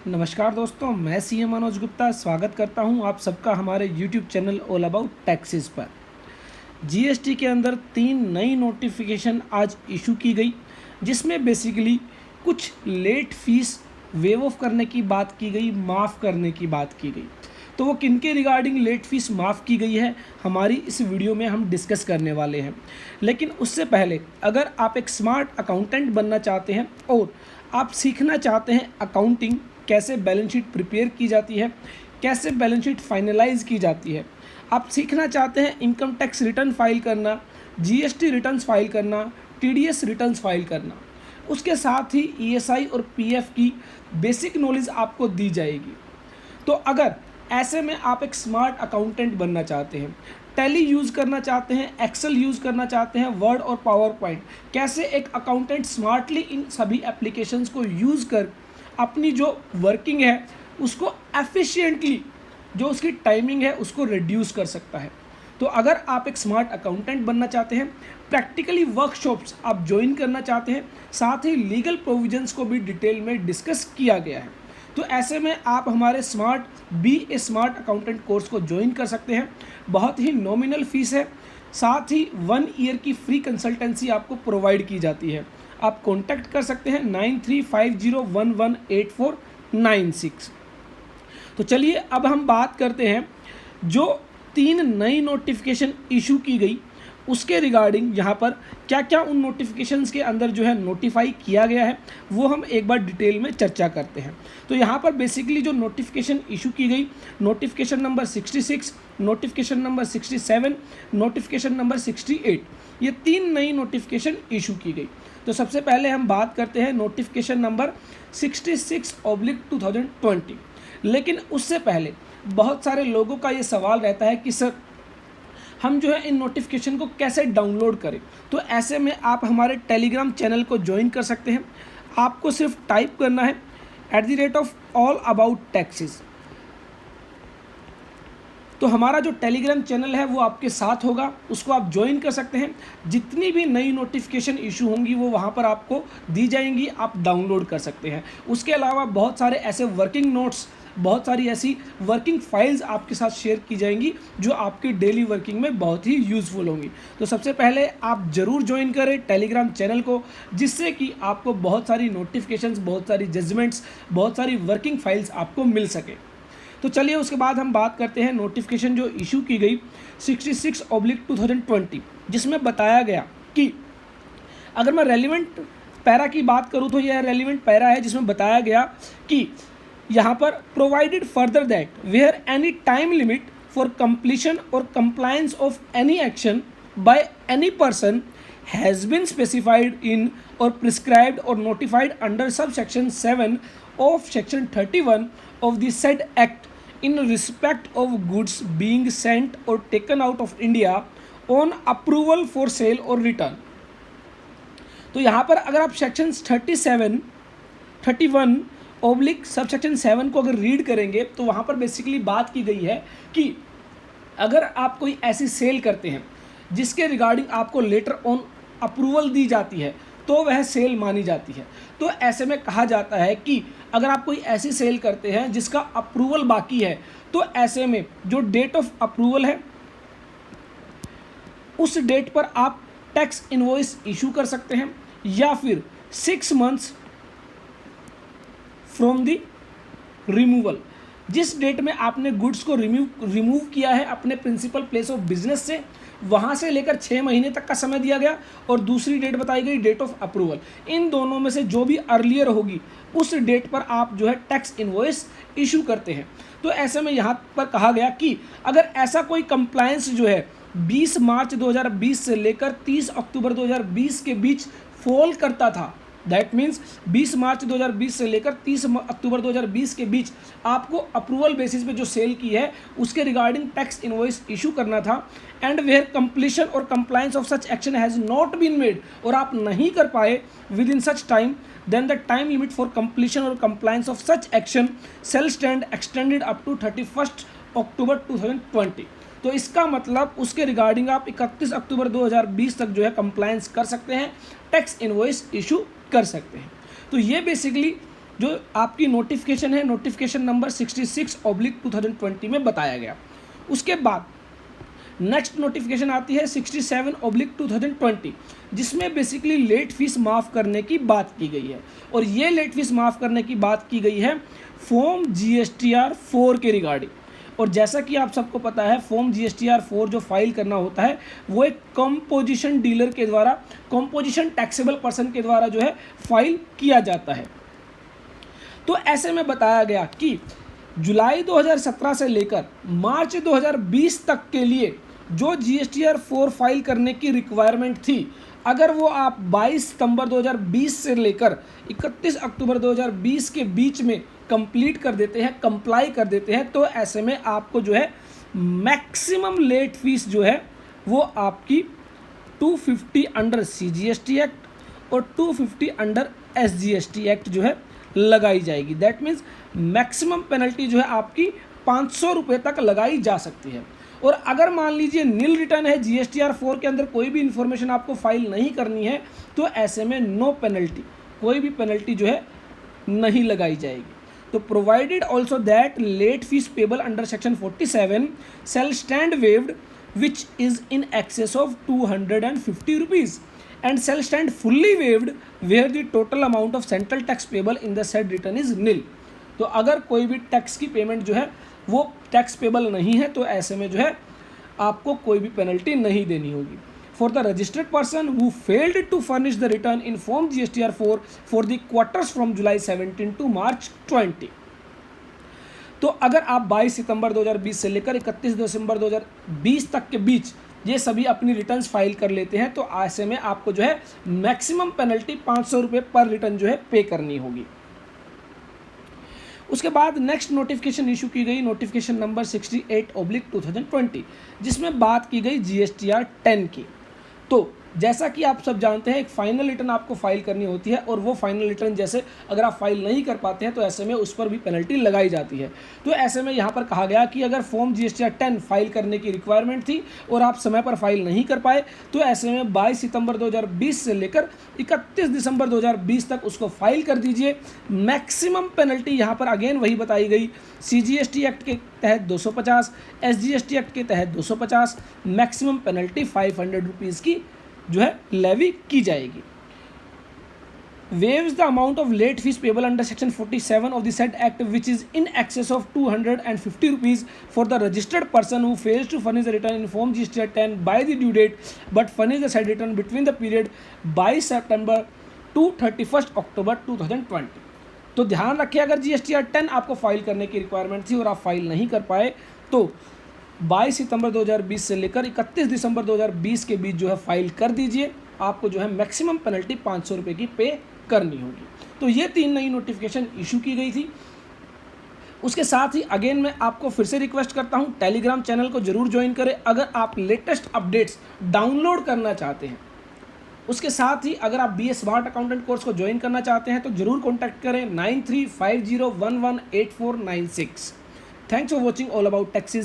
नमस्कार दोस्तों, मैं सीएम मनोज गुप्ता स्वागत करता हूं आप सबका हमारे YouTube channel all about taxes पर। जीएसटी के अंदर 3 नई नोटिफिकेशन आज इशू की गई, जिसमें बेसिकली कुछ लेट फीस वेव ऑफ करने की बात की गई, माफ़ करने की बात की गई। तो वो किन के रिगार्डिंग लेट फीस माफ़ की गई है, हमारी इस वीडियो में हम डिस्कस करने वाले हैं। लेकिन उससे पहले, अगर आप एक स्मार्ट अकाउंटेंट बनना चाहते हैं और आप सीखना चाहते हैं अकाउंटिंग, कैसे बैलेंस शीट प्रिपेयर की जाती है, कैसे बैलेंस शीट फाइनलाइज की जाती है, आप सीखना चाहते हैं इनकम टैक्स रिटर्न फाइल करना, जीएसटी रिटर्न्स फाइल करना, टीडीएस रिटर्न्स फाइल करना, उसके साथ ही ईएसआई और पीएफ की बेसिक नॉलेज आपको दी जाएगी। तो अगर ऐसे में आप एक स्मार्ट अकाउंटेंट बनना चाहते हैं, टैली यूज़ करना चाहते हैं, एक्सेल यूज़ करना चाहते हैं, वर्ड और पावर पॉइंट, कैसे एक अकाउंटेंट स्मार्टली इन सभी एप्लीकेशंस को यूज़ कर अपनी जो वर्किंग है उसको एफिशिएंटली, जो उसकी टाइमिंग है उसको रिड्यूस कर सकता है। तो अगर आप एक स्मार्ट अकाउंटेंट बनना चाहते हैं, प्रैक्टिकली वर्कशॉप्स आप ज्वाइन करना चाहते हैं, साथ ही लीगल प्रोविजंस को भी डिटेल में डिस्कस किया गया है, तो ऐसे में आप हमारे स्मार्ट अकाउंटेंट कोर्स को ज्वाइन कर सकते हैं। बहुत ही नॉमिनल फीस है, साथ ही 1 ईयर की फ्री कंसल्टेंसी आपको प्रोवाइड की जाती है। आप कॉन्टैक्ट कर सकते हैं 9350118496। तो चलिए अब हम बात करते हैं जो 3 नई नोटिफिकेशन इशू की गई उसके रिगार्डिंग। यहाँ पर क्या क्या उन नोटिफिकेशंस के अंदर जो है नोटिफाई किया गया है, वो हम एक बार डिटेल में चर्चा करते हैं। तो यहाँ पर बेसिकली जो नोटिफिकेशन इशू की गई, notification number 66, notification number 67, notification number 68, ये 3 नई नोटिफिकेशन इशू की गई। तो सबसे पहले हम बात करते हैं नोटिफिकेशन नंबर 66/2020। लेकिन उससे पहले बहुत सारे लोगों का ये सवाल रहता है कि सर हम जो है इन नोटिफिकेशन को कैसे डाउनलोड करें। तो ऐसे में आप हमारे टेलीग्राम चैनल को ज्वाइन कर सकते हैं। आपको सिर्फ टाइप करना है @allabouttaxes। तो हमारा जो टेलीग्राम चैनल है वो आपके साथ होगा, उसको आप ज्वाइन कर सकते हैं। जितनी भी नई नोटिफिकेशन इशू होंगी वो वहाँ पर आपको दी जाएंगी, आप डाउनलोड कर सकते हैं। उसके अलावा बहुत सारे ऐसे वर्किंग नोट्स, बहुत सारी ऐसी वर्किंग फाइल्स आपके साथ शेयर की जाएंगी जो आपकी डेली वर्किंग में बहुत ही यूज़फुल होंगी। तो सबसे पहले आप ज़रूर ज्वाइन करें टेलीग्राम चैनल को, जिससे कि आपको बहुत सारी नोटिफिकेशंस, बहुत सारी जजमेंट्स, बहुत सारी वर्किंग फाइल्स आपको मिल सके। तो चलिए उसके बाद हम बात करते हैं नोटिफिकेशन जो इशू की गई 66/2020, जिसमें बताया गया कि अगर मैं रेलिवेंट पैरा की बात करूं तो यह रेलिवेंट पैरा है, जिसमें बताया गया कि यहाँ पर provided further that where any time limit for completion और compliance of any action by any person has been specified in और प्रिस्क्राइब्ड और notified under sub section 7 of section 31 of the said act in respect of goods being sent or taken out of India on approval for sale or return। तो यहाँ पर अगर आप section 37, 31 oblique सब section 7 को अगर read करेंगे तो वहाँ पर बेसिकली बात की गई है कि अगर आप कोई ऐसी सेल करते हैं जिसके रिगार्डिंग आपको लेटर ऑन अप्रूवल दी जाती है तो वह सेल मानी जाती है। तो ऐसे में कहा जाता है कि अगर आप कोई ऐसी सेल करते हैं जिसका अप्रूवल बाकी है, तो ऐसे में जो डेट ऑफ अप्रूवल है उस डेट पर आप टैक्स इनवॉइस इशू कर सकते हैं, या फिर 6 मंथ्स फ्रॉम द रिमूवल। जिस डेट में आपने गुड्स को रिमूव किया है अपने प्रिंसिपल प्लेस ऑफ बिजनेस से, वहाँ से लेकर 6 महीने तक का समय दिया गया, और दूसरी डेट बताई गई डेट ऑफ अप्रूवल। इन दोनों में से जो भी अर्लियर होगी उस डेट पर आप जो है टैक्स इनवॉइस इशू करते हैं। तो ऐसे में यहाँ पर कहा गया कि अगर ऐसा कोई कंप्लायंस जो है 20 मार्च 2020 से लेकर 30 अक्टूबर 2020 के बीच फॉल करता था, दैट मीन्स 20 मार्च 2020 से लेकर 30 अक्टूबर 2020 के बीच आपको अप्रूवल बेसिस पे जो सेल की है उसके रिगार्डिंग टैक्स इनवॉइस इशू करना था, एंड वेयर कंप्लीशन और compliance of such action has not been made, और आप नहीं कर पाए within such time, then the time limit for completion और compliance of such action shall stand extended up to 31 October 2020। तो इसका मतलब उसके रिगार्डिंग आप 31 अक्टूबर 2020 तक जो है कंप्लायंस कर सकते हैं, टैक्स इनवॉइस इशू कर सकते हैं। तो ये बेसिकली जो आपकी नोटिफिकेशन है, नोटिफिकेशन नंबर 66/2020 में बताया गया। उसके बाद नेक्स्ट नोटिफिकेशन आती है 67/2020, जिसमें बेसिकली लेट फीस माफ़ करने की बात की गई है। और ये लेट फीस माफ़ करने की बात की गई है फॉर्म GSTR 4 के रिगार्डिंग। और जैसा कि आप सबको पता है, फॉर्म GSTR 4 जो फाइल करना होता है वो एक कंपोजिशन डीलर के द्वारा, कंपोजिशन टैक्सेबल पर्सन के द्वारा जो है फाइल किया जाता है। तो ऐसे में बताया गया कि जुलाई 2017 से लेकर मार्च 2020 तक के लिए जो GSTR 4 फाइल करने की रिक्वायरमेंट थी, अगर वो आप 22 सितंबर 2020 से लेकर 31 अक्टूबर 2020 के बीच में कंप्लीट कर देते हैं, कंप्लाई कर देते हैं, तो ऐसे में आपको जो है मैक्सिमम लेट फीस जो है वो आपकी 250 अंडर CGST एक्ट और 250 अंडर SGST एक्ट जो है लगाई जाएगी। दैट मीन्स मैक्सिमम पेनल्टी जो है आपकी 500 रुपये तक लगाई जा सकती है। और अगर मान लीजिए नील रिटर्न है, GSTR 4 के अंदर कोई भी इन्फॉर्मेशन आपको फाइल नहीं करनी है, तो ऐसे में नो पेनल्टी, कोई भी पेनल्टी जो है नहीं लगाई जाएगी। तो provided also that late fee payable under section 47 shall stand waived which is in excess of 250 rupees and shall stand fully waived where the total amount of central tax payable in the said return is nil। तो अगर कोई भी tax की payment जो है वो tax payable नहीं है, तो ऐसे में जो है आपको कोई भी पेनल्टी नहीं देनी होगी। For the registered person who failed to furnish the return in form GSTR 4 for the quarters from July 17 to March 20। तो अगर आप 22 सितंबर 2020 से लेकर 31 दिसंबर 2020 तक के बीच ये सभी अपनी रिटर्न्स फाइल कर लेते हैं, तो ऐसे में आपको जो है मैक्सिमम पेनल्टी 500 रुपये पर रिटर्न जो है पे करनी होगी। उसके बाद नेक्स्ट नोटिफिकेशन इशू की गई, नोटिफिकेशन नंबर 68/2020, जिसमें बात की गई GSTR 10 की। तो जैसा कि आप सब जानते हैं, एक फाइनल रिटर्न आपको फाइल करनी होती है, और वो फाइनल रिटर्न जैसे अगर आप फाइल नहीं कर पाते हैं तो ऐसे में उस पर भी पेनल्टी लगाई जाती है। तो ऐसे में यहाँ पर कहा गया कि अगर फॉर्म GSTR 10 फाइल करने की रिक्वायरमेंट थी और आप समय पर फाइल नहीं कर पाए, तो ऐसे में 22 सितंबर 2020 से लेकर 31 दिसंबर 2020 तक उसको फाइल कर दीजिए। मैक्सिमम पेनल्टी यहाँ पर अगेन वही बताई गई, CGST एक्ट के तहत 250, SGST एक्ट के तहत 250, मैक्सिमम पेनल्टी 500 रुपीज़ की जो है लेवी की जाएगी। Waives the amount of late fee payable under section 47 of the said act which is in excess of 250 rupees for the registered person who fails to furnish the return in form GSTR 10 by the due date but furnish the said return between the period 22 September to 31 October 2020। तो ध्यान रखिए, अगर GSTR 10 आपको file करने की requirement थी और आप फाइल नहीं कर पाए, तो 22 सितंबर 2020 से लेकर 31 दिसंबर 2020 के बीच जो है फाइल कर दीजिए। आपको जो है मैक्सिमम पेनल्टी 500 रुपये की पे करनी होगी। तो ये 3 नई नोटिफिकेशन इशू की गई थी। उसके साथ ही अगेन मैं आपको फिर से रिक्वेस्ट करता हूँ, टेलीग्राम चैनल को जरूर ज्वाइन करें अगर आप लेटेस्ट अपडेट्स डाउनलोड करना चाहते हैं। उसके साथ ही अगर आप BA स्मार्ट अकाउंटेंट कोर्स को ज्वाइन करना चाहते हैं तो जरूर कॉन्टैक्ट करें 9350118496। Thanks for watching all about taxes.